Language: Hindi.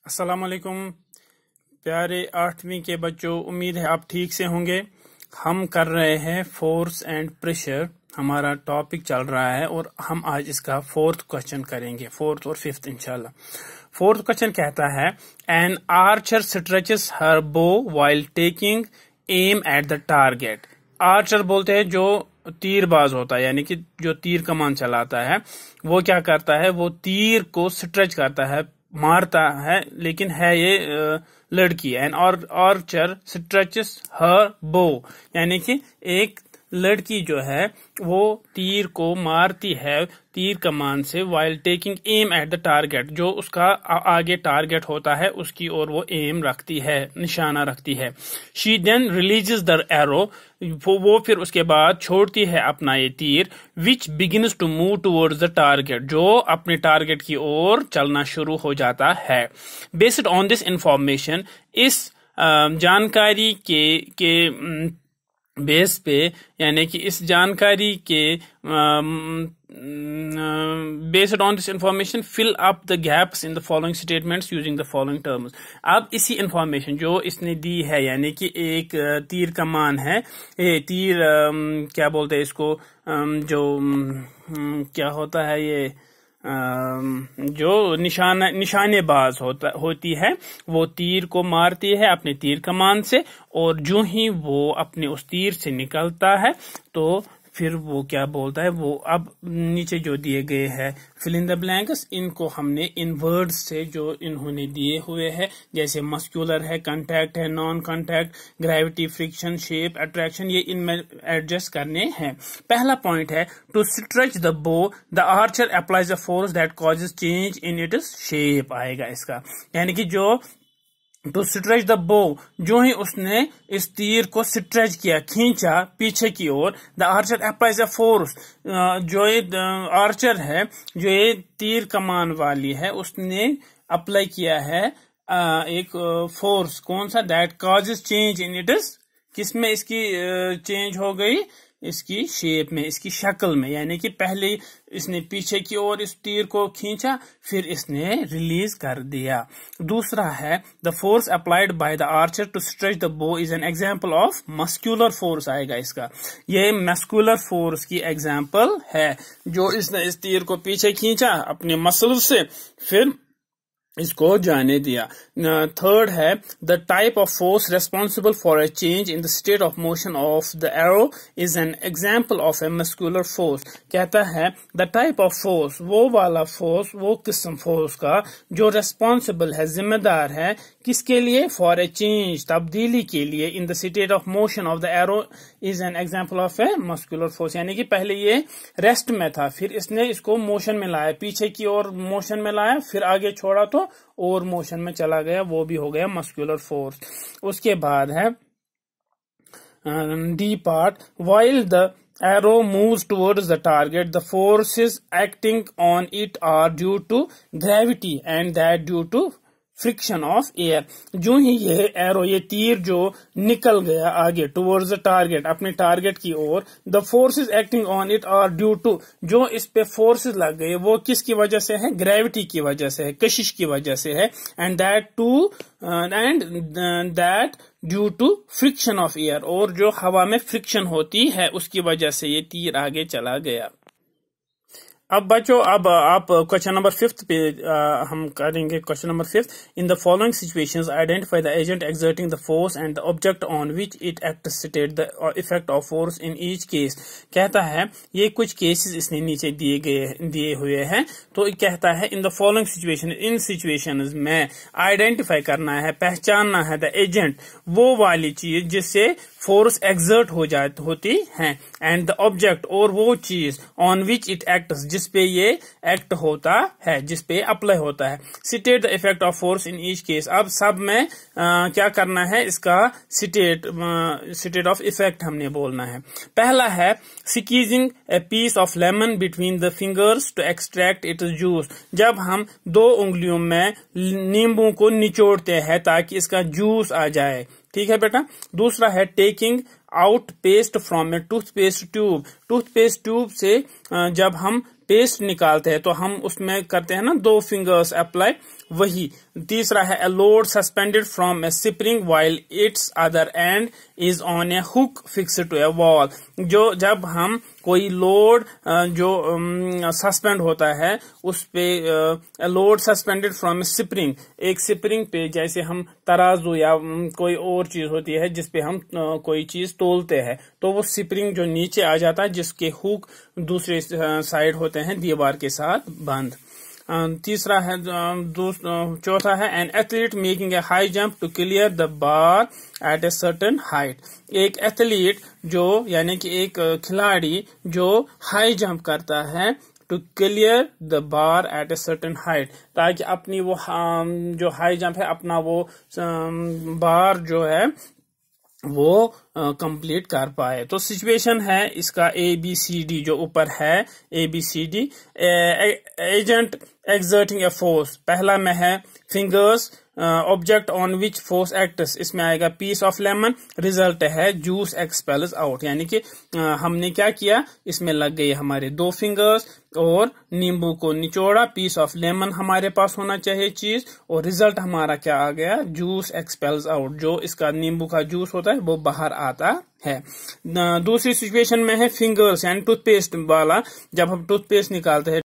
अस्सलाम वालेकुम प्यारे 8वीं के बच्चों, उम्मीद है आप ठीक से होंगे। हम कर रहे हैं फोर्स एंड प्रेशर, हमारा टॉपिक चल रहा है और हम आज इसका फोर्थ क्वेश्चन करेंगे, फोर्थ और फिफ्थ इंशाल्लाह। फोर्थ क्वेश्चन कहता है an archer stretches her bow while taking aim at the target. Archer बोलते हैं जो तीरबाज होता है, यानी कि जो तीर कमान चलाता है, वो क्या करता है, वो तीर को स्ट्रेच करता है, मारता है, लेकिन है ये लड़की। एन आर्चर स्ट्रेचेस हर बो, यानी कि एक लड़की जो है वो तीर को मारती है तीर कमान से, while taking aim at the target, जो उसका आगे टारगेट होता है उसकी ओर वो एम रखती है, निशाना रखती है। She then releases the arrow, वो फिर उसके बाद छोड़ती है अपना ये तीर, which begins to move towards the target, जो अपने टारगेट की ओर चलना शुरू हो जाता है। बेस्ड ऑन दिस इंफॉर्मेशन, इस जानकारी के बेस पे, यानी कि इस जानकारी के based on this information fill up the gaps in the following statements using the following terms. अब इसी इंफॉर्मेशन जो इसने दी है, यानी कि एक तीर कमान है, ये तीर क्या बोलते हैं इसको, जो क्या होता है ये, जो निशानेबाज होती है, वो तीर को मारती है अपने तीर कमान से, और जो ही वो अपने उस तीर से निकलता है तो फिर वो क्या बोलता है, वो अब नीचे जो दिए गए हैं फिल इन द ब्लैंक्स, इनको हमने इन वर्ड्स से जो इन्होंने दिए हुए हैं, जैसे मस्कुलर है, कांटेक्ट है, non contact, gravity, friction, shape, attraction, ये इनमें एडजस्ट करने हैं। पहला पॉइंट है टू स्ट्रेच द बो the archer applies a force that causes change in its shape आएगा इसका, यानी कि जो टू स्ट्रेच द बो, जो ही उसने इस तीर को स्ट्रेच किया, खींचा पीछे की ओर, the archer applies a force, जो ये आर्चर है, जो ये तीर कमान वाली है, उसने अप्लाई किया है एक फोर्स, कौन सा, that causes change in it is, किसमें इसकी चेंज हो गई, इसकी शेप में, इसकी शक्ल में, यानी कि पहले इसने पीछे की ओर इस तीर को खींचा, फिर इसने रिलीज कर दिया। दूसरा है the force applied by the archer to stretch the bow is an example of muscular force आएगा इसका, ये मस्कुलर फोर्स की एग्जांपल है, जो इसने इस तीर को पीछे खींचा अपने मसल से, फिर इसको जाने दिया। थर्ड है the type of force responsible for a change in the state of motion of the arrow is an example of a muscular force. कहता है द टाइप ऑफ फोर्स, वो वाला फोर्स, वो किस्म फोर्स का जो रेस्पॉन्सिबल है, जिम्मेदार है, किसके लिए, फॉर ए चेंज, तब्दीली के लिए, in the state of motion of the arrow is an example of a muscular force, यानी कि पहले ये रेस्ट में था, फिर इसने इसको मोशन में लाया, पीछे की ओर मोशन में लाया, फिर आगे छोड़ा तो और मोशन में चला गया, वो भी हो गया मस्कुलर फोर्स। उसके बाद है D part, while the arrow moves towards the target, the forces acting on it are due to gravity and that due to friction of air. जो ही ये एरो, ये तीर जो निकल गया आगे टुवर्ड्स द टारगेट, अपने टारगेट की ओर, the forces acting on it are due to, जो इस पे फोर्सेस लग गए वो किसकी वजह से है, ग्रेविटी की वजह से है, कशिश की वजह से है, and that due to friction of air, और जो हवा में फ्रिक्शन होती है उसकी वजह से ये तीर आगे चला गया। अब बच्चों, अब आप क्वेश्चन नंबर 5 पे हम करेंगे। Question number 5, in the following situations identify the agent exerting the force and the object on which it acts, state the effect of force in each case. कहता है ये कुछ केसेस इसने नीचे दिए हुए हैं, तो कहता है इन the following situation, in situations में आइडेंटिफाई करना है, पहचानना है द एजेंट, वो वाली चीज जिससे फोर्स एक्सर्ट होती है, एंड द ऑब्जेक्ट, और वो चीज, ऑन विच इट एक्ट्स, जिसपे ये एक्ट होता है, जिसपे अप्लाई होता है। State the effect of force in each case. अब सब में क्या करना है, इसका स्टेट ऑफ इफेक्ट हमने बोलना है। पहला है squeezing a piece of lemon between the fingers to extract its juice, जब हम 2 उंगलियों में नींबू को निचोड़ते हैं ताकि इसका जूस आ जाए, ठीक है बेटा। दूसरा है taking out paste from A toothpaste tube, toothpaste tube से जब हम पेस्ट निकालते हैं तो हम उसमें करते हैं ना 2 फिंगर्स अप्लाई, वही। तीसरा है, a load suspended from a spring while its other end is on a hook fixed to a wall। जो जब हम कोई लोड जो सस्पेंड होता है उस पे लोड सस्पेंडेड फ्रॉम स्प्रिंग, एक स्प्रिंग पे, जैसे हम तराजू या कोई और चीज होती है जिस पे हम कोई चीज तोलते हैं, तो वो स्प्रिंग जो नीचे आ जाता है जिसके हुक दूसरे साइड होते हैं दीवार के साथ बंद। तीसरा है, चौथा है, an athlete making a high jump to clear the bar at a certain height. एक एथलीट जो यानी कि एक खिलाड़ी जो हाई जंप करता है to clear the bar at a certain height, ताकि अपनी वो जो हाई जंप है अपना वो बार जो है वो कंप्लीट कर पाए। तो सिचुएशन है इसका ABCD जो ऊपर है ABCD। Agent exerting a force, पहला में है fingers, object on which force acts, इसमें आएगा पीस ऑफ लेमन, रिजल्ट है जूस एक्सपेल्स आउट, यानी कि हमने क्या किया, इसमें लग गई हमारे 2 फिंगर्स और नींबू को निचोड़ा, पीस ऑफ लेमन हमारे पास होना चाहिए चीज, और रिजल्ट हमारा क्या आ गया, जूस एक्सपेल्स आउट, जो इसका नींबू का जूस होता है वो बाहर आता है। दूसरी सिचुएशन में है फिंगर्स यानी टूथपेस्ट वाला, जब हम टूथपेस्ट निकालते हैं